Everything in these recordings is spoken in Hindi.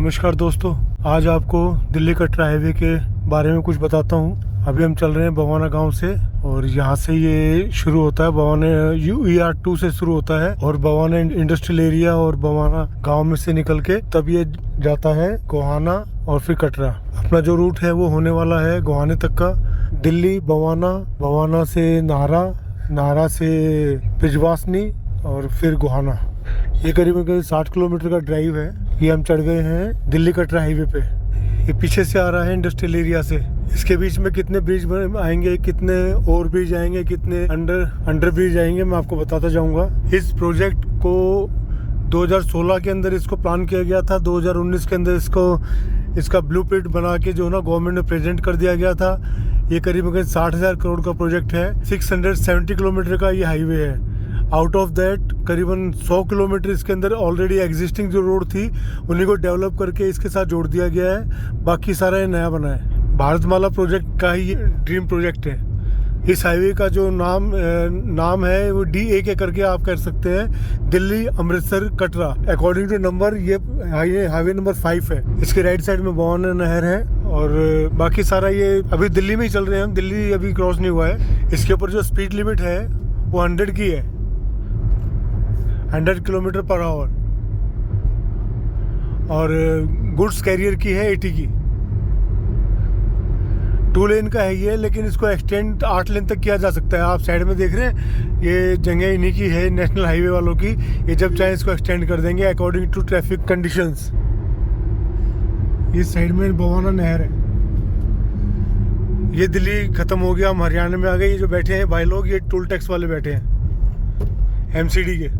नमस्कार दोस्तों, आज आपको दिल्ली कटरा हाईवे के बारे में कुछ बताता हूँ। अभी हम चल रहे हैं बवाना गांव से और यहाँ से ये शुरू होता है। बवाना UER2 से शुरू होता है और बवाना इंडस्ट्रियल एरिया और बवाना गांव में से निकल के तब ये जाता है गोहाना और फिर कटरा। अपना जो रूट है वो होने वाला है गोहाने तक का, दिल्ली बवाना, बवाना से नाहरा से पिजवासनी और फिर गोहाना। ये करीबन 60 किलोमीटर का ड्राइव है। ये हम चढ़ गए हैं दिल्ली कटरा हाईवे पे। ये पीछे से आ रहा है इंडस्ट्रियल एरिया से। इसके बीच में कितने ब्रिज आएंगे, कितने ओवर ब्रिज आएंगे, कितने अंडर ब्रिज आएंगे, मैं आपको बताता जाऊंगा। इस प्रोजेक्ट को 2016 के अंदर इसको प्लान किया गया था। 2019 के अंदर इसका ब्लूप्रिंट बना के जो ना गवर्नमेंट ने प्रेजेंट कर दिया गया था। ये करीबन 60,000 करोड़ का प्रोजेक्ट है। 670 किलोमीटर का ये हाईवे है। आउट ऑफ दैट करीबन 100 किलोमीटर इसके अंदर ऑलरेडी एग्जिस्टिंग जो रोड थी उन्हीं को डेवलप करके इसके साथ जोड़ दिया गया है। बाकी सारा ये नया बना है। भारतमाला प्रोजेक्ट का ही ड्रीम प्रोजेक्ट है। इस हाईवे का जो नाम है वो DAK करके आप कह सकते हैं, Delhi Amritsar Katra. According to number ये हाईवे नंबर 5 है। इसके राइट साइड में बवाना नहर है और बाकी सारा ये अभी दिल्ली में ही चल रहे हैं हम। दिल्ली अभी क्रॉस नहीं हुआ है। इसके ऊपर जो स्पीड लिमिट है वो 100 की है, 100 किलोमीटर पर आवर, और गुड्स कैरियर की है 80 की। 2 लेन का है ये, लेकिन इसको एक्सटेंड 8 लेन तक किया जा सकता है। आप साइड में देख रहे हैं ये जगह इन्हीं की है, नेशनल हाईवे वालों की। ये जब चाहे इसको एक्सटेंड कर देंगे अकॉर्डिंग टू ट्रैफिक कंडीशंस। इस साइड में बवाना नहर है। ये दिल्ली खत्म हो गया, हम हरियाणा में आ गए। ये जो बैठे हैं भाई लोग, ये टोल टैक्स वाले बैठे हैं, MCD के।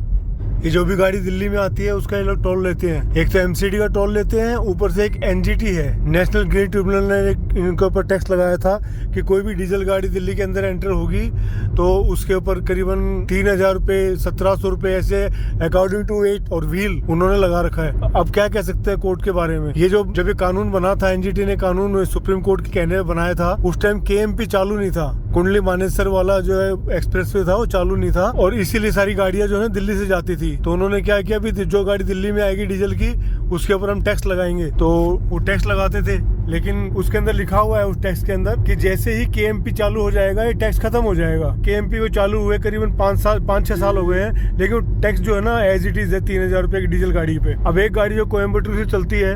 ये जो भी गाड़ी दिल्ली में आती है उसका ये लोग टोल लेते हैं। एक तो MCD का टोल लेते हैं, ऊपर से एक NGT है, नेशनल ग्रीन ट्रिब्यूनल ने इनके ऊपर टैक्स लगाया था कि कोई भी डीजल गाड़ी दिल्ली के अंदर एंटर होगी तो उसके ऊपर करीबन 3,000 रुपये, 1,700 रुपये ऐसे अकॉर्डिंग टू वेट और व्हील उन्होंने लगा रखा है। अब क्या कह सकते हैं कोर्ट के बारे में। ये जब ये कानून बना था, NGT ने कानून सुप्रीम कोर्ट के कहने में बनाया था, उस टाइम KMP चालू नहीं था। कुंडली मानेसर वाला जो है एक्सप्रेसवे था वो चालू नहीं था और इसीलिए सारी गाड़ियां जो है दिल्ली से जाती थी। तो उन्होंने क्या किया, अभी जो गाड़ी दिल्ली में आएगी डीजल की उसके ऊपर हम टैक्स लगाएंगे। तो वो टैक्स लगाते थे, लेकिन उसके अंदर लिखा हुआ है उस टैक्स के अंदर कि जैसे ही KMP चालू हो जाएगा ये टैक्स खत्म हो जाएगा। KMP को चालू हुए करीबन 5-6 साल हो गए हैं, लेकिन टैक्स जो है ना एज इट इज है 3,000 रुपये की डीजल गाड़ी पे। अब एक गाड़ी जो कोयम्बटूर से चलती है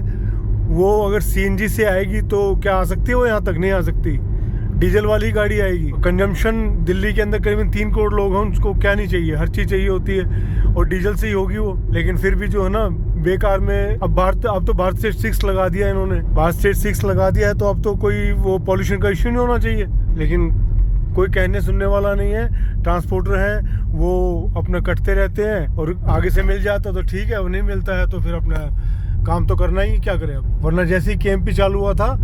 वो अगर CNG से आएगी तो क्या आ सकती है, वो यहाँ तक नहीं आ सकती। डीजल वाली गाड़ी आएगी। कंजम्पशन दिल्ली के अंदर करीबन 3 करोड़ लोग हैं, उनको क्या नहीं चाहिए, हर चीज़ चाहिए होती है और डीजल से ही होगी वो। लेकिन फिर भी जो है ना बेकार में अब तो भारत स्टेट 6 लगा दिया है इन्होंने। भारत स्टेट 6 लगा दिया है तो अब तो कोई वो पॉल्यूशन का इश्यू नहीं होना चाहिए। लेकिन कोई कहने सुनने वाला नहीं है। ट्रांसपोर्टर हैं वो अपना कटते रहते हैं और आगे से मिल जाता तो ठीक है, वो नहीं मिलता है तो फिर अपना काम तो करना ही, क्या करें अब। वरना जैसे ही KMP चालू हुआ था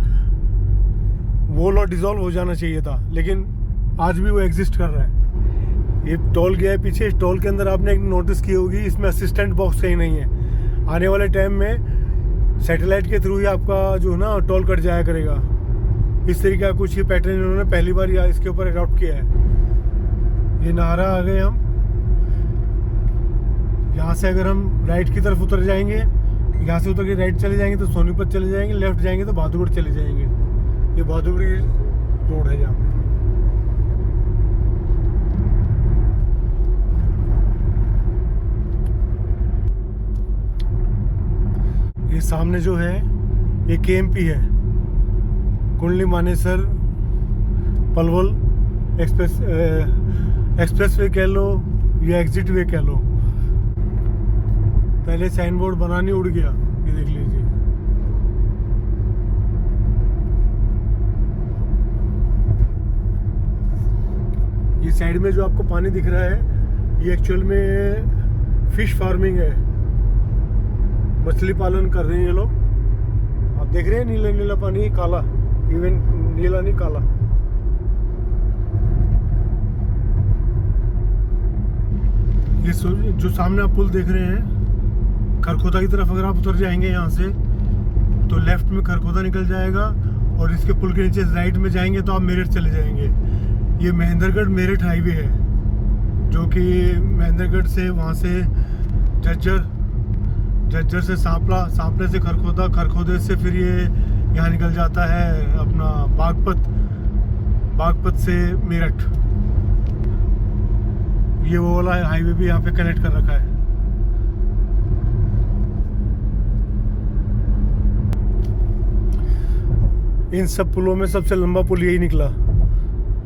वो लॉ डिसॉल्व हो जाना चाहिए था, लेकिन आज भी वो एग्जिस्ट कर रहा है। ये टोल गया है पीछे। इस टोल के अंदर आपने एक नोटिस की होगी, इसमें असिस्टेंट बॉक्स कहीं नहीं है। आने वाले टाइम में सैटेलाइट के थ्रू ही आपका जो है ना टोल कट जाया करेगा। इस तरीके का कुछ ही पैटर्न इन्होंने पहली बार इसके ऊपर अडॉप्ट किया है। ये नाहरा आ गए हम। यहाँ से अगर हम राइट की तरफ उतर जाएंगे, यहाँ से उतर के राइट चले जाएंगे तो सोनीपत चले जाएंगे, लेफ्ट जाएंगे तो बहादुरगढ़ चले जाएंगे। ये बहादुरगढ़ रोड है यहाँ पे। ये सामने जो है ये KMP है, कुंडली मानेसर पलवल एक्सप्रेस वे कह लो या एग्जिट वे कह लो। पहले साइन बोर्ड बनानी उड़ गया, ये देख लीजिए। ये साइड में जो आपको पानी दिख रहा है ये एक्चुअल में फिश फार्मिंग है, मछली पालन कर रहे हैं ये लोग। आप देख रहे हैं नीला नीला पानी, काला, इवन नीला नहीं काला। ये जो सामने आप पुल देख रहे हैं, खरखोदा की तरफ अगर आप उतर जाएंगे यहाँ से तो लेफ्ट में खरखोदा निकल जाएगा और इसके पुल के नीचे राइट में जाएंगे तो आप मेरठ चले जाएंगे। ये महेंद्रगढ़ मेरठ हाईवे है जो कि महेंद्रगढ़ से वहाँ से झज्जर झज्जर से सांपला, सांपले से खरखोदा, खरखोदे से फिर ये यहाँ निकल जाता है अपना बागपत, बागपत से मेरठ। ये वो वाला हाईवे भी यहाँ पे कनेक्ट कर रखा है। इन सब पुलों में सबसे लंबा पुल यही निकला,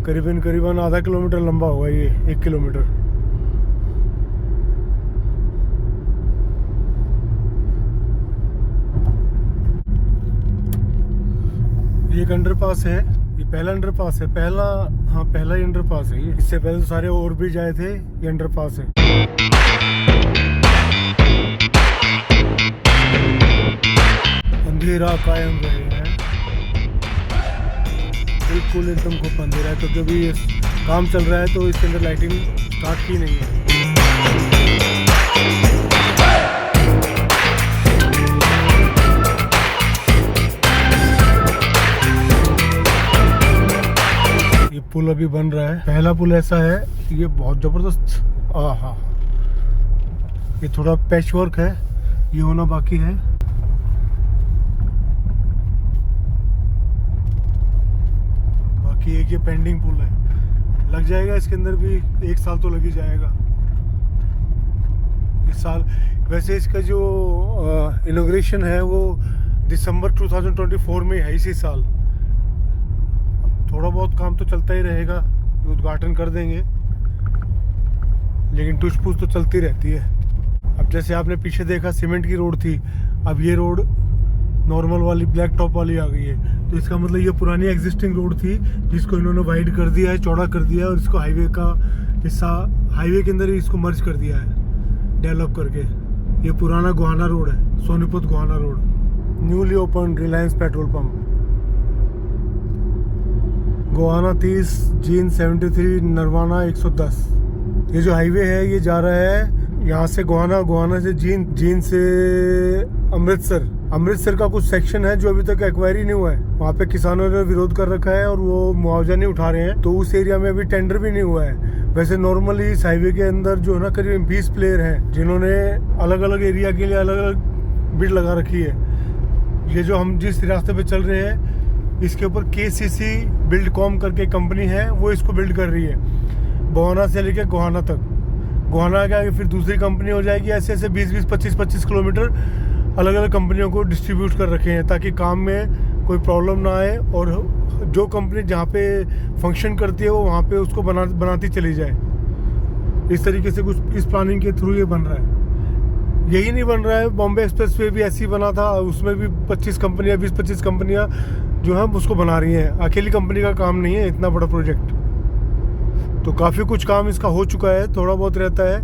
करीबन आधा किलोमीटर लंबा होगा ये, 1 किलोमीटर। ये एक अंडरपास है, ये पहला अंडरपास है, पहला ही अंडरपास है ये। इससे पहले तो सारे और भी जाए थे, ये अंडरपास है। अंधेरा कायम रहे हैं, बिल्कुल एकदम खूब अंधेरा है, क्योंकि अभी ये काम चल रहा है तो इसके अंदर लाइटिंग स्टार्ट की नहीं है। ये पुल अभी बन रहा है, पहला पुल ऐसा है, ये बहुत जबरदस्त। आहा, ये थोड़ा पैच वर्क है, ये होना बाकी है। कि एक ये पेंडिंग पुल है, लग जाएगा इसके अंदर भी 1 साल तो लग ही जाएगा इस साल। वैसे इसका जो इनॉग्रेशन है वो दिसंबर 2024 में है, इसी साल। थोड़ा बहुत काम तो चलता ही रहेगा, उद्घाटन कर देंगे, लेकिन टूच पूछ तो चलती रहती है। अब जैसे आपने पीछे देखा सीमेंट की रोड थी, अब ये रोड नॉर्मल वाली ब्लैक टॉप वाली आ गई है। तो इसका मतलब ये पुरानी एग्जिस्टिंग रोड थी जिसको इन्होंने वाइड कर दिया है, चौड़ा कर दिया है, और इसको हाईवे का हिस्सा, हाईवे के अंदर ही इसको मर्ज कर दिया है डेवलप करके। ये पुराना गोहाना रोड है, Sonipat Gohana road, newly open Reliance petrol pump. Gohana 30, gene 73, Narwana 110। ये जो हाईवे है ये जा रहा है यहाँ से गोहाना, गोहाना से जीन, जीन से अमृतसर। अमृतसर का कुछ सेक्शन है जो अभी तक एक्वायरी ही नहीं हुआ है, वहाँ पे किसानों ने विरोध कर रखा है और वो मुआवजा नहीं उठा रहे हैं, तो उस एरिया में अभी टेंडर भी नहीं हुआ है। वैसे नॉर्मली इस हाईवे के अंदर जो है ना करीब 20 प्लेयर हैं जिन्होंने अलग अलग एरिया के लिए अलग अलग बिड लगा रखी है। ये जो हम जिस रास्ते पे चल रहे हैं इसके ऊपर KCC बिल्डकॉम करके कंपनी है, वो इसको बिल्ड कर रही है, गोहाना से लेके गोहाना तक। गोहाना के आगे फिर दूसरी कंपनी हो जाएगी। ऐसे ऐसे 20-20, 25-25 किलोमीटर अलग अलग कंपनियों को डिस्ट्रीब्यूट कर रखे हैं ताकि काम में कोई प्रॉब्लम ना आए, और जो कंपनी जहाँ पे फंक्शन करती है वो वहाँ पे उसको बनाती चली जाए। इस तरीके से कुछ इस प्लानिंग के थ्रू ये बन रहा है। यही नहीं बन रहा है, बॉम्बे एक्सप्रेस वे भी ऐसी बना था, उसमें भी 25 कंपनियाँ, 20-25 कंपनियाँ जो है उसको बना रही हैं। अकेली कंपनी का काम नहीं है इतना बड़ा प्रोजेक्ट, तो काफ़ी कुछ काम इसका हो चुका है, थोड़ा बहुत रहता है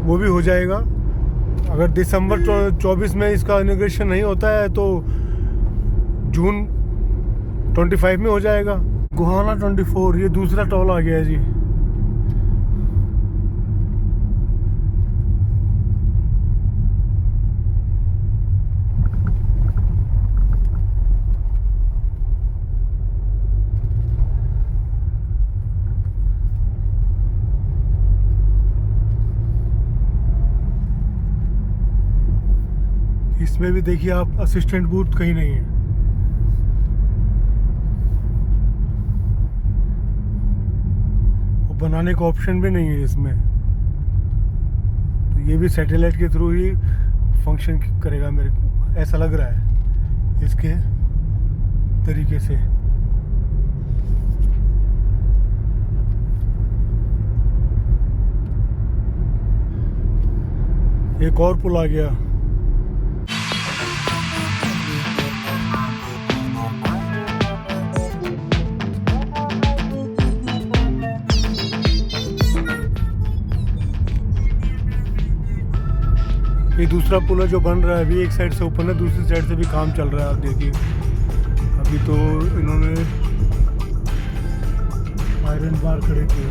वो भी हो जाएगा। अगर दिसंबर 24 में इसका इनॉग्रेशन नहीं होता है तो जून 25 में हो जाएगा। गोहाना 24, ये दूसरा टोल आ गया है जी। इसमें भी देखिए आप, असिस्टेंट बूथ कहीं नहीं है। वो बनाने का ऑप्शन भी नहीं है इसमें, तो ये भी सैटेलाइट के थ्रू ही फंक्शन करेगा, मेरे को ऐसा लग रहा है इसके तरीके से। एक और पुल आ गया। ये दूसरा पुल है जो बन रहा है अभी, एक साइड से ओपन है, दूसरी साइड से भी काम चल रहा है। आप देखिए अभी तो इन्होंने आयरन बार खड़े किए।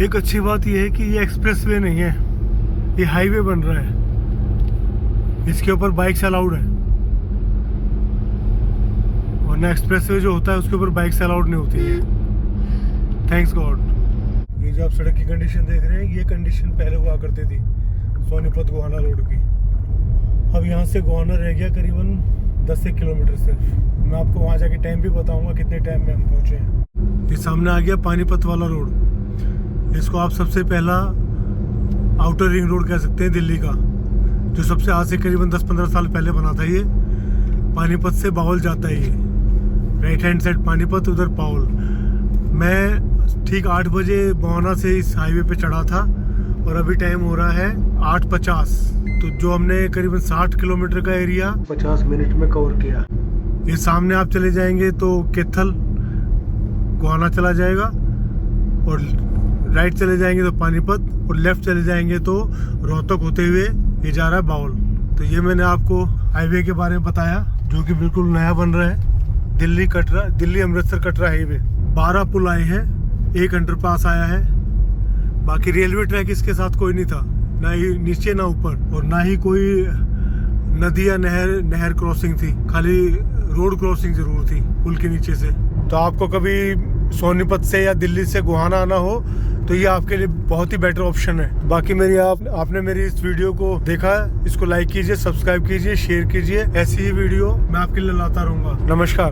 एक अच्छी बात यह है कि ये एक्सप्रेसवे नहीं है, ये हाईवे बन रहा है, इसके ऊपर बाइक्स अलाउड है, वरना एक्सप्रेसवे जो होता है उसके ऊपर बाइक्स अलाउड नहीं होती है। Thanks God. ये जो आप सड़क की कंडीशन देख रहे हैं, ये कंडीशन पहले हुआ करती थी सोनीपत गोहाना रोड की। अब यहाँ से गोहाना रह गया करीबन 10 किलोमीटर सिर्फ। मैं आपको वहाँ जाके टाइम भी बताऊंगा कितने टाइम में हम पहुँचे हैं। ये सामने आ गया पानीपत वाला रोड। इसको आप सबसे पहला आउटर रिंग रोड कह सकते हैं दिल्ली का, जो सबसे आज से करीबन 10-15 साल पहले बना था। ये पानीपत से बावल जाता है। ये राइट हैंड साइड पानीपत, उधर बावल। मैं ठीक 8 बजे गोहाना से इस हाईवे पे चढ़ा था और अभी टाइम हो रहा है 8:50। तो जो हमने करीबन 60 किलोमीटर का एरिया 50 मिनट में कवर किया। ये सामने आप चले जाएंगे तो केथल गोहाना चला जाएगा, और राइट चले जाएंगे तो पानीपत, और लेफ्ट चले जाएंगे तो रोहतक होते हुए ये जा रहा है बावल। तो ये मैंने आपको हाईवे के बारे में बताया, जो कि बिल्कुल नया बन रहा है। दिल्ली अमृतसर कटरा हाईवे। 12 पुल आए हैं, 1 अंडरपास आया है। बाकी रेलवे ट्रैक इसके साथ कोई नहीं था, ना ही नीचे ना ऊपर, और ना ही कोई नदी या नहर क्रॉसिंग थी। खाली रोड क्रॉसिंग जरूर थी पुल के नीचे से। तो आपको कभी सोनीपत से या दिल्ली से गोहाना आना हो तो ये आपके लिए बहुत ही बेटर ऑप्शन है। बाकी आपने मेरी इस वीडियो को देखा, इसको लाइक कीजिए, सब्सक्राइब कीजिए, शेयर कीजिए। ऐसी ही वीडियो मैं आपके लिए लाता रहूंगा। नमस्कार।